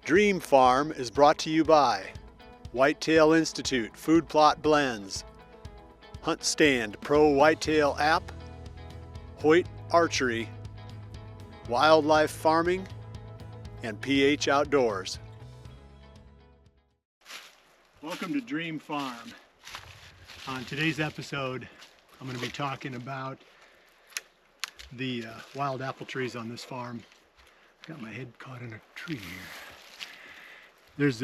Dream Farm is brought to you by Whitetail Institute Food Plot Blends, Hunt Stand Pro Whitetail App, Hoyt Archery, Wildlife Farming, and PH Outdoors. Welcome to Dream Farm. On today's episode, I'm going to be talking about the wild apple trees on this farm. Got my head caught in a tree here. There's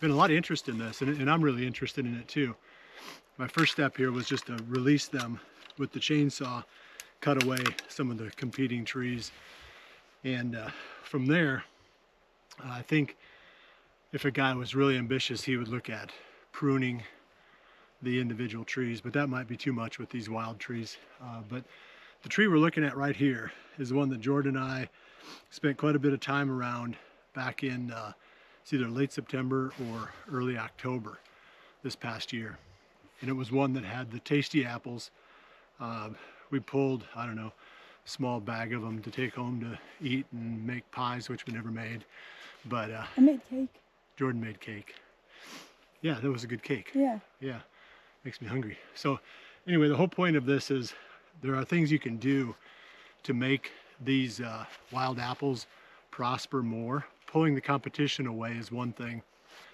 been a lot of interest in this, and I'm really interested in it too. My first step here was just to release them with the chainsaw, cut away some of the competing trees, and from there, I think if a guy was really ambitious, he would look at pruning the individual trees, but that might be too much with these wild trees. But the tree we're looking at right here is the one that Jordan and I spent quite a bit of time around back in it's either late September or early October this past year. And it was one that had the tasty apples. We pulled, I don't know, a small bag of them to take home to eat and make pies, which we never made. But I made cake. Jordan made cake. Yeah, that was a good cake. Yeah. Yeah, makes me hungry. So anyway, the whole point of this is there are things you can do to make these wild apples prosper more. Pulling the competition away is one thing.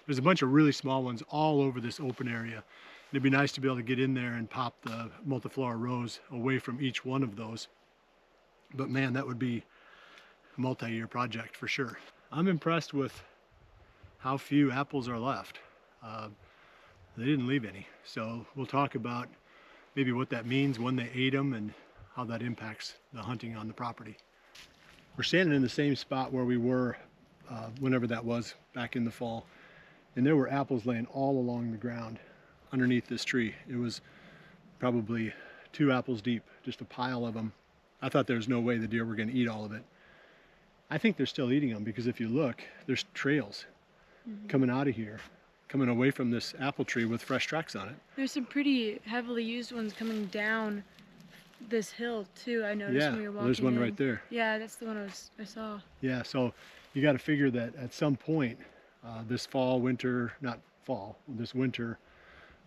There's a bunch of really small ones all over this open area. It'd be nice to be able to get in there and pop the multiflora rose away from each one of those. But man, that would be a multi-year project for sure. I'm impressed with how few apples are left. They didn't leave any. So we'll talk about maybe what that means when they ate them and how that impacts the hunting on the property. We're standing in the same spot where we were whenever that was back in the fall, and there were apples laying all along the ground underneath this tree. It was probably 2 apples deep, just a pile of them. I thought there was no way the deer were going to eat all of it. I think they're still eating them because if you look, there's trails coming out of here, coming away from this apple tree with fresh tracks on it. There's some pretty heavily used ones coming down this hill too. I noticed when we were walking. There's one right there. Yeah, that's the one I saw. Yeah, so you got to figure that at some point this fall, winter, not fall, this winter,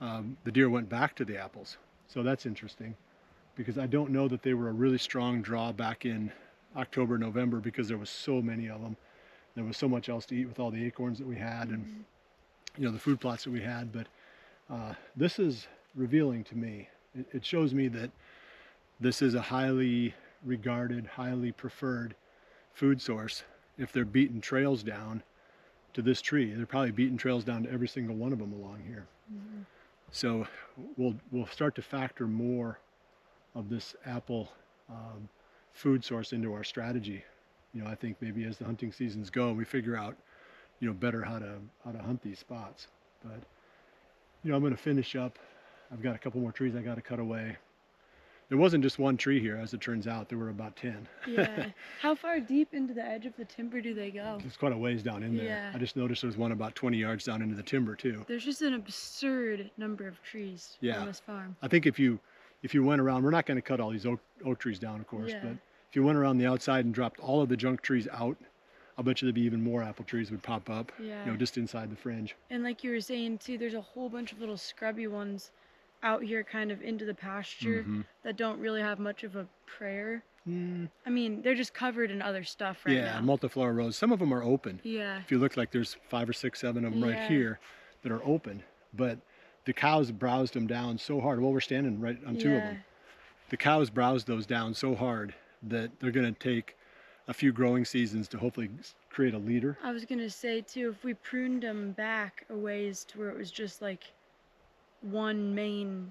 the deer went back to the apples. So that's interesting because I don't know that they were a really strong draw back in October, November because there was so many of them. There was so much else to eat with all the acorns that we had and you know the food plots that we had. But this is revealing to me. It shows me that this is a highly regarded, highly preferred food source. If they're beating trails down to this tree, they're probably beating trails down to every single one of them along here. So we'll start to factor more of this apple food source into our strategy. You know, I think maybe as the hunting seasons go, we figure out, you know, better how to hunt these spots. But you know, I'm going to finish up. I've got a couple more trees I got to cut away. There wasn't just one tree here, as it turns out. There were about 10. Yeah. How far deep into the edge of the timber do they go? It's quite a ways down in there. Yeah. I just noticed there's one about 20 yards down into the timber too. There's just an absurd number of trees on this farm. I think if you went around, we're not going to cut all these oak trees down, of course, but if you went around the outside and dropped all of the junk trees out, I'll bet you there'd be even more apple trees would pop up, you know, just inside the fringe. And like you were saying too, there's a whole bunch of little scrubby ones out here kind of into the pasture that don't really have much of a prayer. I mean, they're just covered in other stuff right now. Yeah, multiflora rose. Some of them are open. Yeah. If you look, like there's 5 or 6, 7 of them right here that are open, but the cows browsed them down so hard. Well, we're standing right on 2 of them. The cows browsed those down so hard that they're going to take a few growing seasons to hopefully create a leader. I was going to say too, if we pruned them back a ways to where it was just like one main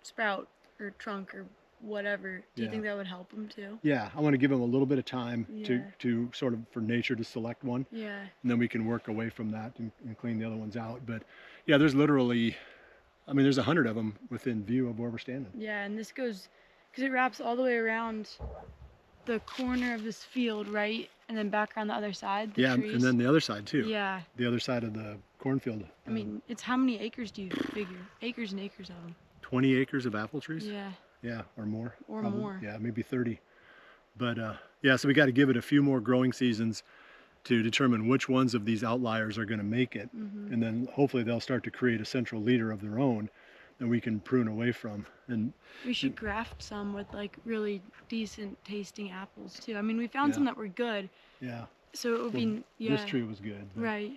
sprout or trunk or whatever, do you think that would help them too? Yeah, I want to give them a little bit of time to sort of for nature to select one. Yeah. And then we can work away from that and clean the other ones out. But yeah, there's literally, I mean, there's 100 of them within view of where we're standing. Yeah, and this goes, because it wraps all the way around the corner of this field, right? And then back around the other side, the trees. And then the other side too. Yeah. The other side of the cornfield. I mean, it's how many acres do you figure? Acres and acres of them. 20 acres of apple trees? Yeah. Yeah, or more. Or more. Yeah, maybe 30. But yeah, so we got to give it a few more growing seasons. to determine which ones of these outliers are going to make it. Mm-hmm. And then hopefully they'll start to create a central leader of their own that we can prune away from. And We should graft some with like really decent tasting apples too. I mean, we found Yeah. some that were good, yeah, so it would well, be this tree was good. But, right,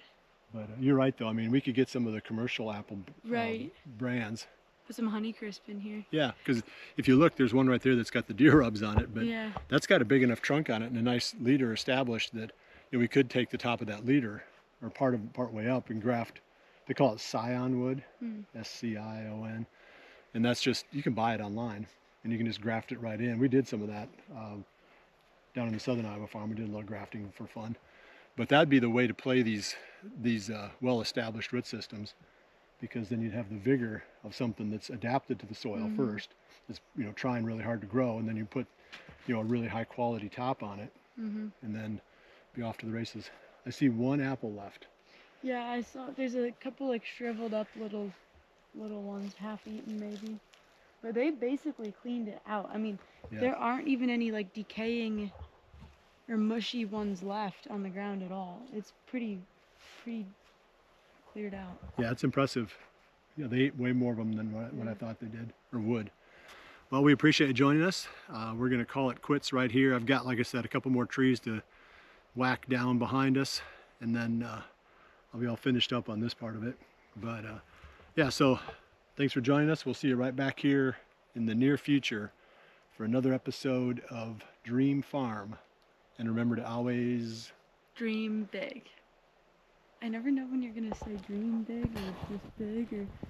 but you're right though. I mean, we could get some of the commercial apple right. brands. Put some Honeycrisp in here. Yeah, because if you look, there's one right there that's got the deer rubs on it, but Yeah. that's got a big enough trunk on it and a nice leader established that we could take the top of that leader or part way up and graft. They call it scion wood, S-C-I-O-N, and that's just, you can buy it online and you can just graft it right in. We did some of that down in the Southern Iowa farm. We did a little grafting for fun, but that'd be the way to play these well-established root systems, because then you'd have the vigor of something that's adapted to the soil first. It's trying really hard to grow, and then you put a really high quality top on it, and then be off to the races. I see one apple left. Yeah, I saw there's a couple like shriveled up little ones, half eaten maybe. But they basically cleaned it out. I mean, Yeah. there aren't even any like decaying or mushy ones left on the ground at all. It's pretty cleared out. Yeah, it's impressive. Yeah, they ate way more of them than what I thought they did or would. Well, we appreciate you joining us. We're going to call it quits right here. I've got, like I said, a couple more trees to whack down behind us, and then I'll be all finished up on this part of it. But yeah, so thanks for joining us. We'll see you right back here in the near future for another episode of Dream Farm. And remember to always Dream big. I never know when you're gonna say dream big or just big or